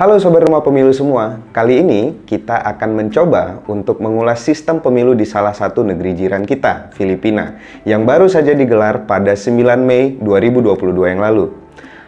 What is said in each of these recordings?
Halo Sobat Rumah Pemilu semua, kali ini kita akan mencoba untuk mengulas sistem pemilu di salah satu negeri jiran kita, Filipina, yang baru saja digelar pada 9 Mei 2022 yang lalu.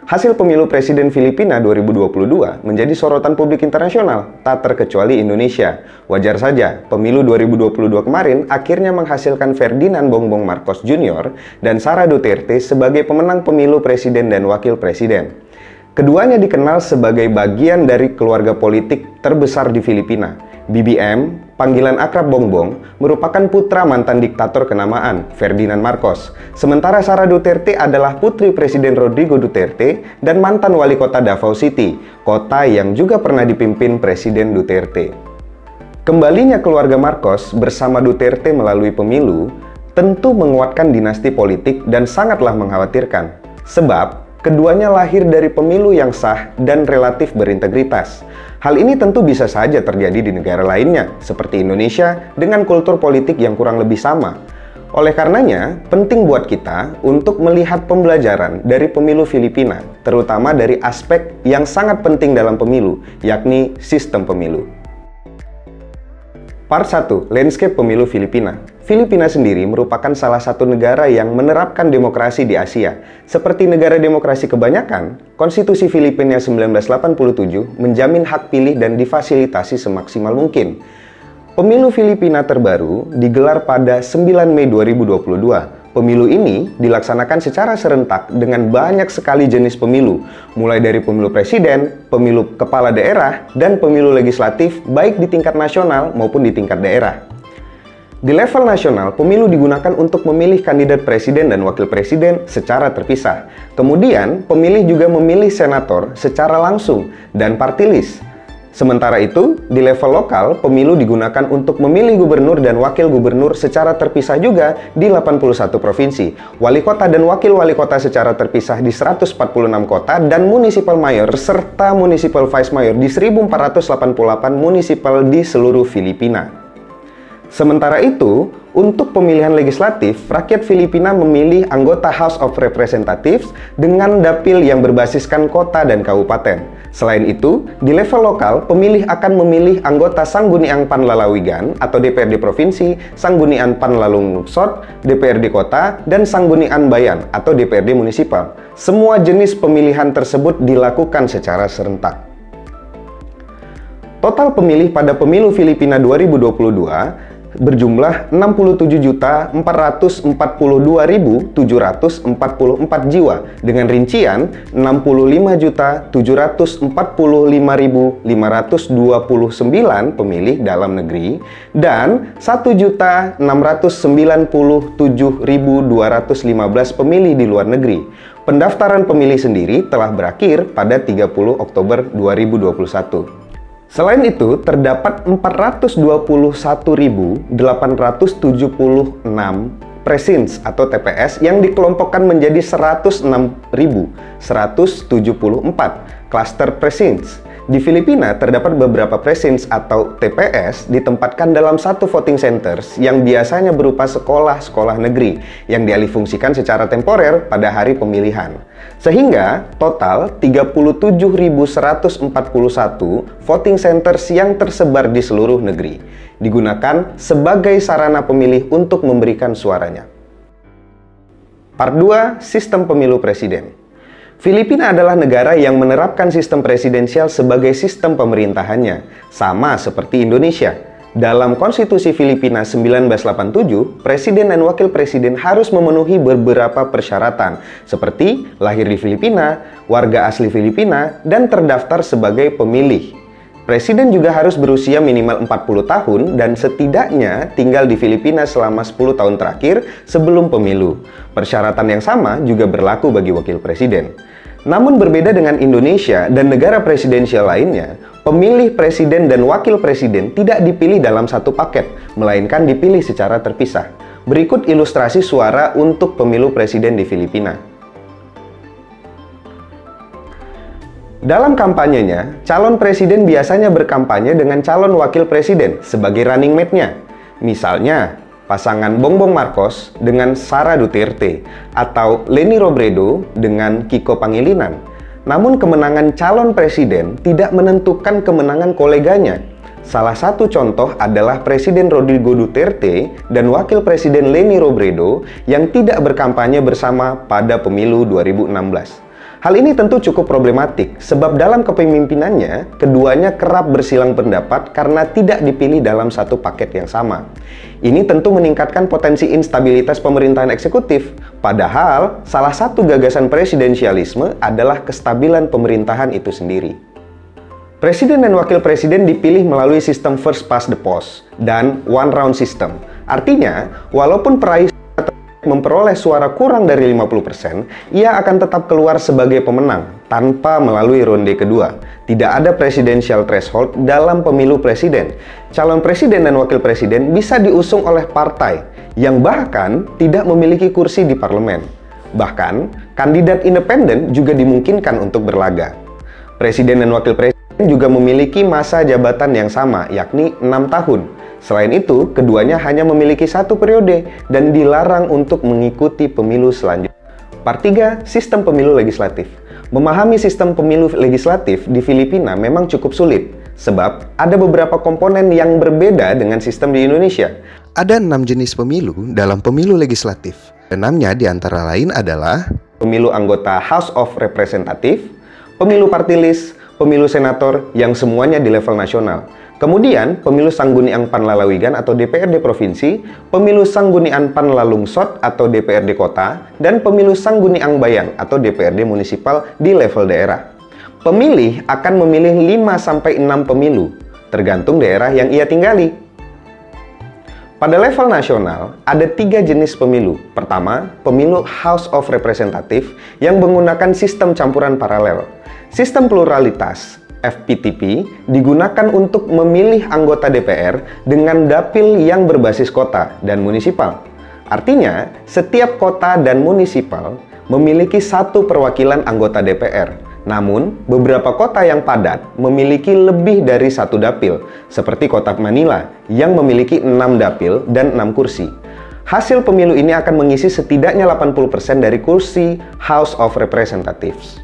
Hasil pemilu Presiden Filipina 2022 menjadi sorotan publik internasional, tak terkecuali Indonesia. Wajar saja, pemilu 2022 kemarin akhirnya menghasilkan Ferdinand Bongbong Marcos Jr. dan Sara Duterte sebagai pemenang pemilu Presiden dan Wakil Presiden. Keduanya dikenal sebagai bagian dari keluarga politik terbesar di Filipina. BBM, panggilan akrab Bongbong, merupakan putra mantan diktator kenamaan, Ferdinand Marcos. Sementara Sara Duterte adalah putri Presiden Rodrigo Duterte dan mantan wali kota Davao City, kota yang juga pernah dipimpin Presiden Duterte. Kembalinya keluarga Marcos bersama Duterte melalui pemilu tentu menguatkan dinasti politik dan sangatlah mengkhawatirkan. Sebab keduanya lahir dari pemilu yang sah dan relatif berintegritas. Hal ini tentu bisa saja terjadi di negara lainnya, seperti Indonesia dengan kultur politik yang kurang lebih sama. Oleh karenanya, penting buat kita untuk melihat pembelajaran dari pemilu Filipina, terutama dari aspek yang sangat penting dalam pemilu, yakni sistem pemilu. Part 1. Landscape Pemilu Filipina. Filipina sendiri merupakan salah satu negara yang menerapkan demokrasi di Asia. Seperti negara demokrasi kebanyakan, Konstitusi Filipina 1987 menjamin hak pilih dan difasilitasi semaksimal mungkin. Pemilu Filipina terbaru digelar pada 9 Mei 2022. Pemilu ini dilaksanakan secara serentak dengan banyak sekali jenis pemilu, mulai dari pemilu presiden, pemilu kepala daerah, dan pemilu legislatif baik di tingkat nasional maupun di tingkat daerah. Di level nasional, pemilu digunakan untuk memilih kandidat presiden dan wakil presiden secara terpisah. Kemudian, pemilih juga memilih senator secara langsung dan party list. Sementara itu, di level lokal, pemilu digunakan untuk memilih gubernur dan wakil gubernur secara terpisah juga di 81 provinsi, wali kota dan wakil wali kota secara terpisah di 146 kota, dan municipal mayor serta municipal vice mayor di 1488 municipal di seluruh Filipina. Sementara itu, untuk pemilihan legislatif, rakyat Filipina memilih anggota House of Representatives dengan dapil yang berbasiskan kota dan kabupaten. Selain itu, di level lokal, pemilih akan memilih anggota Sangguniang Panlalawigan atau DPRD Provinsi, Sangguniang Panlalung Lungsod, DPRD Kota, dan Sangguniang Bayan atau DPRD Munisipal. Semua jenis pemilihan tersebut dilakukan secara serentak. Total pemilih pada pemilu Filipina 2022 berjumlah 67.442.744 jiwa dengan rincian 65.745.529 pemilih dalam negeri dan 1.697.215 pemilih di luar negeri. Pendaftaran pemilih sendiri telah berakhir pada 30 Oktober 2021. Selain itu, terdapat 421.876 presins atau TPS yang dikelompokkan menjadi 106.174 klaster presins. Di Filipina, terdapat beberapa presins atau TPS ditempatkan dalam satu voting centers yang biasanya berupa sekolah-sekolah negeri yang dialihfungsikan secara temporer pada hari pemilihan. Sehingga total 37.141 voting centers yang tersebar di seluruh negeri digunakan sebagai sarana pemilih untuk memberikan suaranya. Part 2. Sistem Pemilu Presiden. Filipina adalah negara yang menerapkan sistem presidensial sebagai sistem pemerintahannya, sama seperti Indonesia. Dalam Konstitusi Filipina 1987, presiden dan wakil presiden harus memenuhi beberapa persyaratan, seperti lahir di Filipina, warga asli Filipina, dan terdaftar sebagai pemilih. Presiden juga harus berusia minimal 40 tahun dan setidaknya tinggal di Filipina selama 10 tahun terakhir sebelum pemilu. Persyaratan yang sama juga berlaku bagi wakil presiden. Namun berbeda dengan Indonesia dan negara presidensial lainnya, pemilih presiden dan wakil presiden tidak dipilih dalam satu paket, melainkan dipilih secara terpisah. Berikut ilustrasi suara untuk pemilu presiden di Filipina. Dalam kampanyenya, calon presiden biasanya berkampanye dengan calon wakil presiden sebagai running mate-nya. Misalnya, pasangan Bongbong Marcos dengan Sara Duterte atau Leni Robredo dengan Kiko Pangilinan. Namun kemenangan calon presiden tidak menentukan kemenangan koleganya. Salah satu contoh adalah Presiden Rodrigo Duterte dan Wakil Presiden Leni Robredo yang tidak berkampanye bersama pada pemilu 2016. Hal ini tentu cukup problematik, sebab dalam kepemimpinannya, keduanya kerap bersilang pendapat karena tidak dipilih dalam satu paket yang sama. Ini tentu meningkatkan potensi instabilitas pemerintahan eksekutif, padahal salah satu gagasan presidensialisme adalah kestabilan pemerintahan itu sendiri. Presiden dan wakil presiden dipilih melalui sistem first past the post dan one round system. Artinya, walaupun peraih memperoleh suara kurang dari 50%, ia akan tetap keluar sebagai pemenang tanpa melalui ronde kedua. Tidak ada presidential threshold dalam pemilu presiden. Calon presiden dan wakil presiden bisa diusung oleh partai yang bahkan tidak memiliki kursi di parlemen. Bahkan, kandidat independen juga dimungkinkan untuk berlaga. Presiden dan wakil presiden juga memiliki masa jabatan yang sama, yakni 6 tahun. Selain itu, keduanya hanya memiliki satu periode dan dilarang untuk mengikuti pemilu selanjutnya. Part 3, sistem pemilu legislatif. Memahami sistem pemilu legislatif di Filipina memang cukup sulit, sebab ada beberapa komponen yang berbeda dengan sistem di Indonesia. Ada 6 jenis pemilu dalam pemilu legislatif. 6-nya diantara lain adalah pemilu anggota House of Representative, pemilu party list, pemilu senator yang semuanya di level nasional. Kemudian, pemilu Sangguniang Panlalawigan atau DPRD Provinsi, pemilu Sangguniang Panlalungsod atau DPRD Kota, dan pemilu Sangguniang Bayang atau DPRD Munisipal di level daerah. Pemilih akan memilih 5-6 pemilu, tergantung daerah yang ia tinggali. Pada level nasional, ada 3 jenis pemilu. Pertama, pemilu House of Representative yang menggunakan sistem campuran paralel. Sistem pluralitas FPTP digunakan untuk memilih anggota DPR dengan dapil yang berbasis kota dan munisipal. Artinya, setiap kota dan munisipal memiliki satu perwakilan anggota DPR. Namun, beberapa kota yang padat memiliki lebih dari satu dapil, seperti kota Manila yang memiliki 6 dapil dan 6 kursi. Hasil pemilu ini akan mengisi setidaknya 80% dari kursi House of Representatives.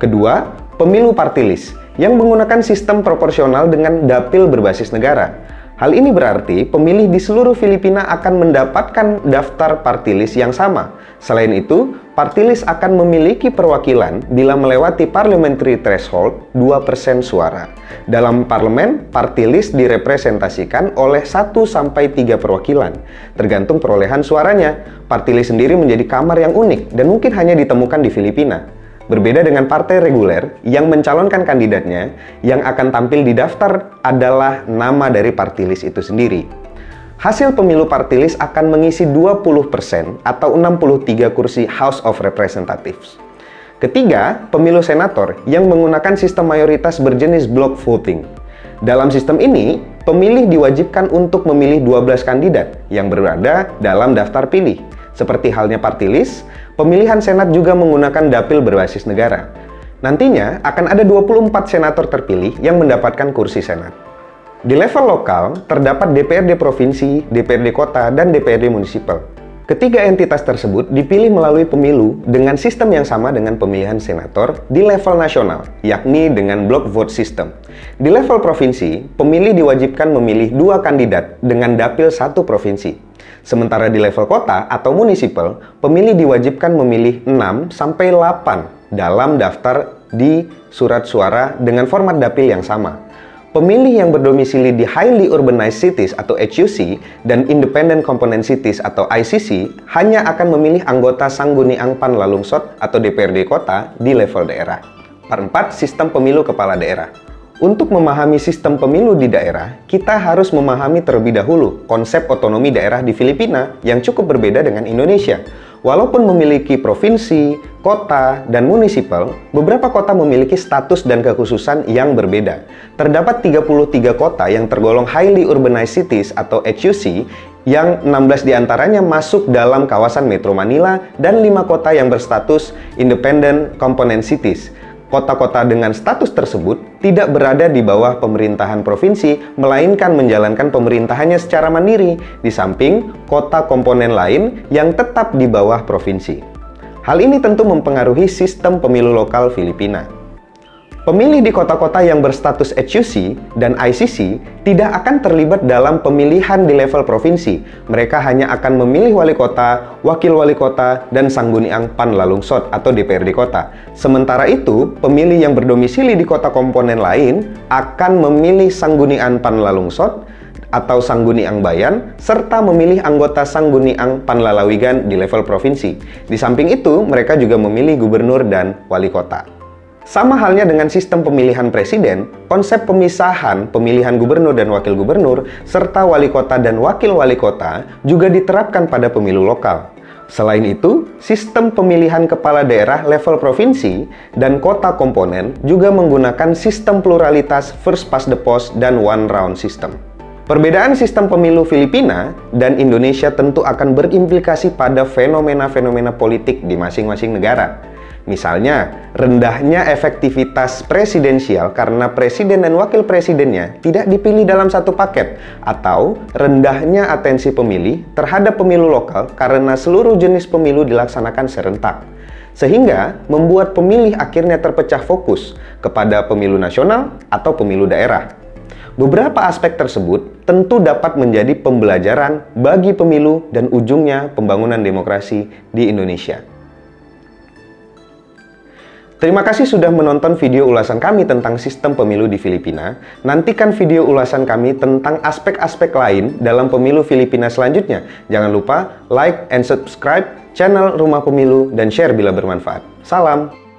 Kedua, pemilu party list yang menggunakan sistem proporsional dengan dapil berbasis negara. Hal ini berarti pemilih di seluruh Filipina akan mendapatkan daftar party list yang sama. Selain itu, party list akan memiliki perwakilan bila melewati parliamentary threshold 2% suara. Dalam parlemen, party list direpresentasikan oleh 1-3 perwakilan. Tergantung perolehan suaranya, party list sendiri menjadi kamar yang unik dan mungkin hanya ditemukan di Filipina. Berbeda dengan partai reguler yang mencalonkan kandidatnya, yang akan tampil di daftar adalah nama dari party list itu sendiri. Hasil pemilu party list akan mengisi 20% atau 63 kursi House of Representatives. Ketiga, pemilu senator yang menggunakan sistem mayoritas berjenis block voting. Dalam sistem ini, pemilih diwajibkan untuk memilih 12 kandidat yang berada dalam daftar pilih. Seperti halnya party list, pemilihan senat juga menggunakan dapil berbasis negara. Nantinya akan ada 24 senator terpilih yang mendapatkan kursi senat. Di level lokal, terdapat DPRD Provinsi, DPRD Kota, dan DPRD Munisipal. Ketiga entitas tersebut dipilih melalui pemilu dengan sistem yang sama dengan pemilihan senator di level nasional, yakni dengan block vote system. Di level provinsi, pemilih diwajibkan memilih 2 kandidat dengan dapil 1 provinsi. Sementara di level kota atau munisipal, pemilih diwajibkan memilih 6-8 dalam daftar di surat suara dengan format dapil yang sama. Pemilih yang berdomisili di Highly Urbanized Cities atau HUC dan Independent Component Cities atau ICC hanya akan memilih anggota Sangguniang Panlalungsod atau DPRD kota di level daerah. Part 4, sistem pemilu kepala daerah. Untuk memahami sistem pemilu di daerah, kita harus memahami terlebih dahulu konsep otonomi daerah di Filipina yang cukup berbeda dengan Indonesia. Walaupun memiliki provinsi, kota, dan munisipal, beberapa kota memiliki status dan kekhususan yang berbeda. Terdapat 33 kota yang tergolong Highly Urbanized Cities atau HUC, yang 16 diantaranya masuk dalam kawasan Metro Manila dan 5 kota yang berstatus Independent Component Cities. Kota-kota dengan status tersebut tidak berada di bawah pemerintahan provinsi, melainkan menjalankan pemerintahannya secara mandiri, di samping kota komponen lain yang tetap di bawah provinsi. Hal ini tentu mempengaruhi sistem pemilu lokal Filipina. Pemilih di kota-kota yang berstatus HUC dan ICC tidak akan terlibat dalam pemilihan di level provinsi. Mereka hanya akan memilih wali kota, wakil wali kota, dan sangguniang panlalungsod atau DPRD kota. Sementara itu, pemilih yang berdomisili di kota komponen lain akan memilih sangguniang panlalungsod atau sangguniang bayan, serta memilih anggota sangguniang panlalawigan di level provinsi. Di samping itu, mereka juga memilih gubernur dan wali kota. Sama halnya dengan sistem pemilihan presiden, konsep pemisahan pemilihan gubernur dan wakil gubernur, serta wali kota dan wakil wali kota juga diterapkan pada pemilu lokal. Selain itu, sistem pemilihan kepala daerah level provinsi dan kota komponen juga menggunakan sistem pluralitas first past the post dan one round system. Perbedaan sistem pemilu Filipina dan Indonesia tentu akan berimplikasi pada fenomena-fenomena politik di masing-masing negara. Misalnya, rendahnya efektivitas presidensial karena presiden dan wakil presidennya tidak dipilih dalam satu paket, atau rendahnya atensi pemilih terhadap pemilu lokal karena seluruh jenis pemilu dilaksanakan serentak. Sehingga membuat pemilih akhirnya terpecah fokus kepada pemilu nasional atau pemilu daerah. Beberapa aspek tersebut tentu dapat menjadi pembelajaran bagi pemilu dan ujungnya pembangunan demokrasi di Indonesia. Terima kasih sudah menonton video ulasan kami tentang sistem pemilu di Filipina. Nantikan video ulasan kami tentang aspek-aspek lain dalam pemilu Filipina selanjutnya. Jangan lupa like and subscribe channel Rumah Pemilu dan share bila bermanfaat. Salam!